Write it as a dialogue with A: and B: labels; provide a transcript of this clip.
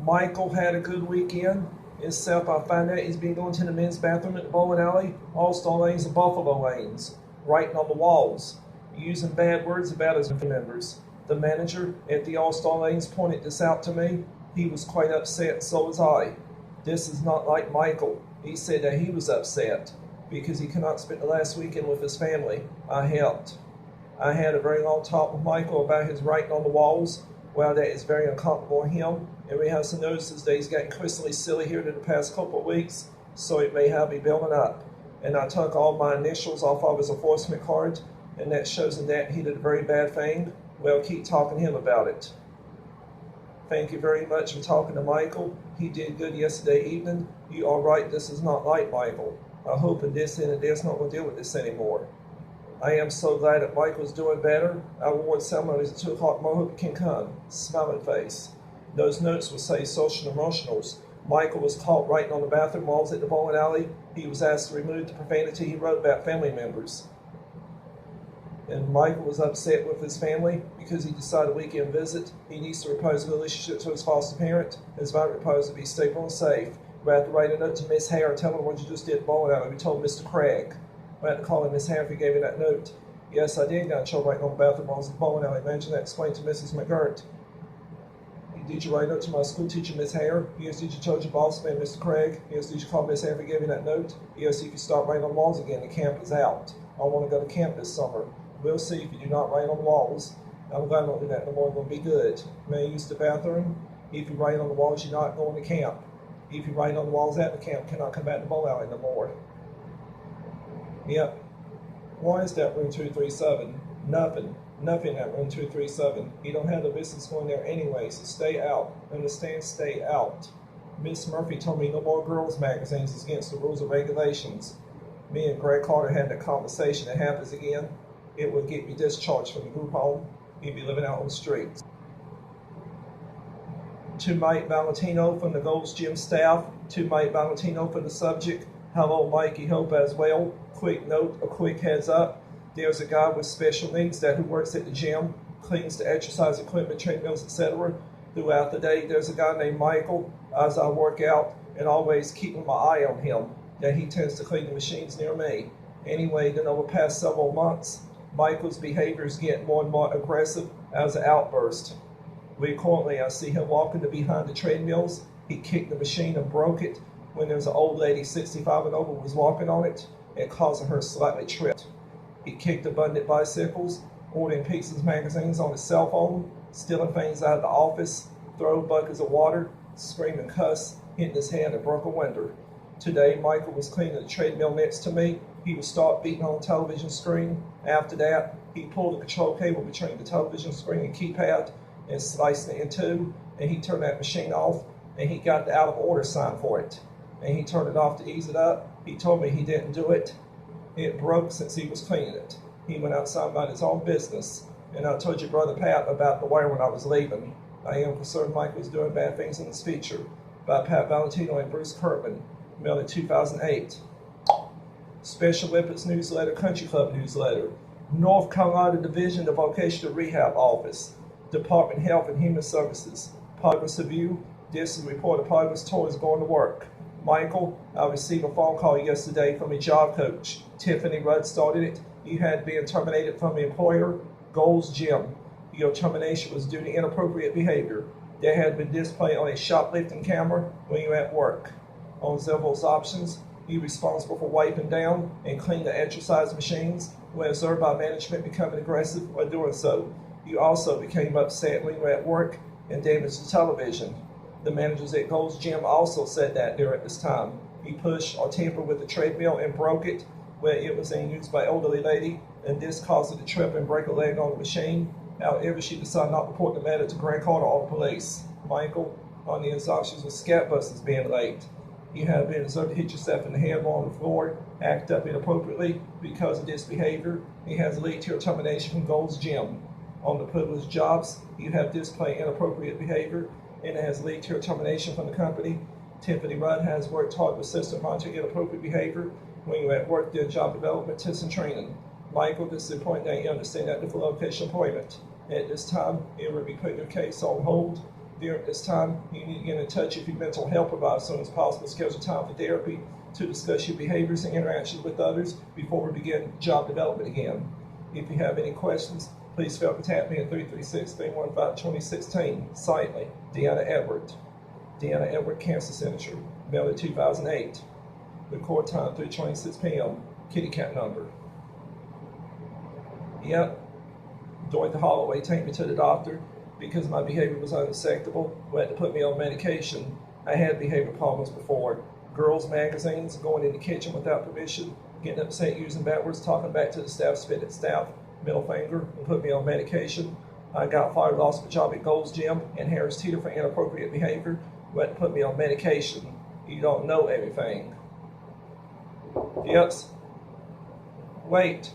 A: Michael had a good weekend. Except I find out he's been going to the men's bathroom at the bowling alley, All-Star lanes and Buffalo lanes, writing on the walls, using bad words about his members. The manager at the All-Star lanes pointed this out to me. He was quite upset, and so was I. This is not like Michael. He said that he was upset because he could not spend the last weekend with his family. I helped. I had a very long talk with Michael about his writing on the walls. Well, that is very uncomfortable on him, and we have some notices that he's gotten increasingly silly here in the past couple of weeks, so it may have me building up. And I took all my initials off of his enforcement card, and that shows him that he did a very bad thing. Well, keep talking to him about it. Thank you very much for talking to Michael. He did good yesterday evening. You are right, this is not like Michael. I hope in this end and this not going to deal with this anymore. I am so glad that Michael's doing better. Our award ceremony is at 2 o'clock tomorrow. Hope you can come. Smiling face. Those notes will say social emotionals. Michael was caught writing on the bathroom walls at the bowling alley. He was asked to remove the profanity he wrote about family members. And Michael was upset with his family because he decided a weekend visit. He needs to repose a relationship to his foster parent. His vital repose to be stable and safe. We have to write a note to Miss Hare and tell her what you just did at the bowling alley. We told Mr. Craig. I had to call him Miss Hare if he gave me that note. Yes, I did get in trouble writing on the bathroom walls at the bowling alley. Imagine that explained to Mrs. McGirt. Did you write a note to my school teacher, Miss Hare? Yes, did you tell your boss man, Mr. Craig? Yes, did you call Miss Hare if he gave me that note? Yes, if you start writing on the walls again, the camp is out. I want to go to camp this summer. We'll see if you do not write on the walls. I'm glad I don't do that no more. It's going to be good. May I use the bathroom? If you write on the walls, you're not going to camp. If you write on the walls at the camp, cannot come back to the bowling alley no more. Yep. Why is that room 237? Nothing. Nothing at room 237. You don't have the business going there anyway, so stay out. Understand? Stay out. Miss Murphy told me no more girls' magazines is against the rules and regulations. Me and Greg Carter had that conversation. It happens again, it would get me discharged from the group home. He'd be living out on the streets. To Mike Valentino from the Gold's Gym staff. To Mike Valentino for the subject. Hello, Mikey. Hope as well. Quick note, a quick heads up. There's a guy with special needs who works at the gym, cleans the exercise equipment, treadmills, etc. Throughout the day, there's a guy named Michael, as I work out, and always keeping my eye on him, that he tends to clean the machines near me. Anyway, then over the past several months, Michael's behavior is getting more and more aggressive as an outburst. Recently, I see him walking to behind the treadmills. He kicked the machine and broke it when there was an old lady 65 and over was walking on it and causing her slightly tripped. He kicked abundant bicycles, ordering pizzas magazines on his cell phone, stealing things out of the office, throwing buckets of water, screaming cuss, hitting his head and broke a window. Today, Michael was cleaning the treadmill next to me. He would start beating on the television screen. After that, he pulled the control cable between the television screen and keypad and sliced it in two, and he turned that machine off, and he got the out of order sign for it. And he turned it off to ease it up. He told me he didn't do it. It broke since he was cleaning it. He went outside about his own business. And I told your brother Pat about the wire when I was leaving. I am concerned Mike was doing bad things in his future. By Pat Valentino and Bruce Kirkman, mailed in 2008. Special Olympics Newsletter, Country Club Newsletter. North Carolina Division of Vocational Rehab Office. Department of Health and Human Services. Progress Review. This is a report of progress towards going to work. Michael, I received a phone call yesterday from a job coach. Tiffany Rudd started it. You had been terminated from the employer, Gold's Gym. Your termination was due to inappropriate behavior. There had been displayed on a shoplifting camera when you were at work. On several options, you were responsible for wiping down and cleaning the exercise machines when observed by management becoming aggressive or doing so. You also became upset when you were at work and damaged the television. The managers at Gold's Gym also said that during this time. He pushed or tampered with the treadmill and broke it where it was being used by an elderly lady, and this caused her to trip and break a leg on the machine. However, she decided not to report the matter to Greg Carter or the police. Michael, on the assumptions with scat buses being late. You have been observed to hit yourself in the head while on the floor, act up inappropriately because of this behavior. It has led to your termination from Gold's Gym. On the privileged jobs, you have displayed inappropriate behavior, and it has led to your termination from the company. Tiffany Rudd has worked hard to assist and monitor inappropriate behavior when you're at work during job development, tests, and training. Michael, this is important that you understand that the location appointment. At this time, it will be putting your case on hold During this time, you need to get in touch with your mental health provider as soon as possible. Schedule time for therapy to discuss your behaviors and interactions with others before we begin job development again. If you have any questions, please feel free to contact me at 336-315-2016. Silently, Deanna Edward. Deanna Edward Cancer Signature, mailed in 2008. Record time 3:26 p.m. Kitty cat number. Yep. Dorothy Holloway take me to the doctor because my behavior was unacceptable. Who had to put me on medication. I had behavior problems before. Girls' magazines, going in the kitchen without permission, getting upset, using bad words, talking back to the staff, spit at staff, middle finger, and put me on medication. I got fired, lost my job at Gold's Gym and Harris Teeter for inappropriate behavior. Who had to put me on medication. You don't know everything. Yes. Wait.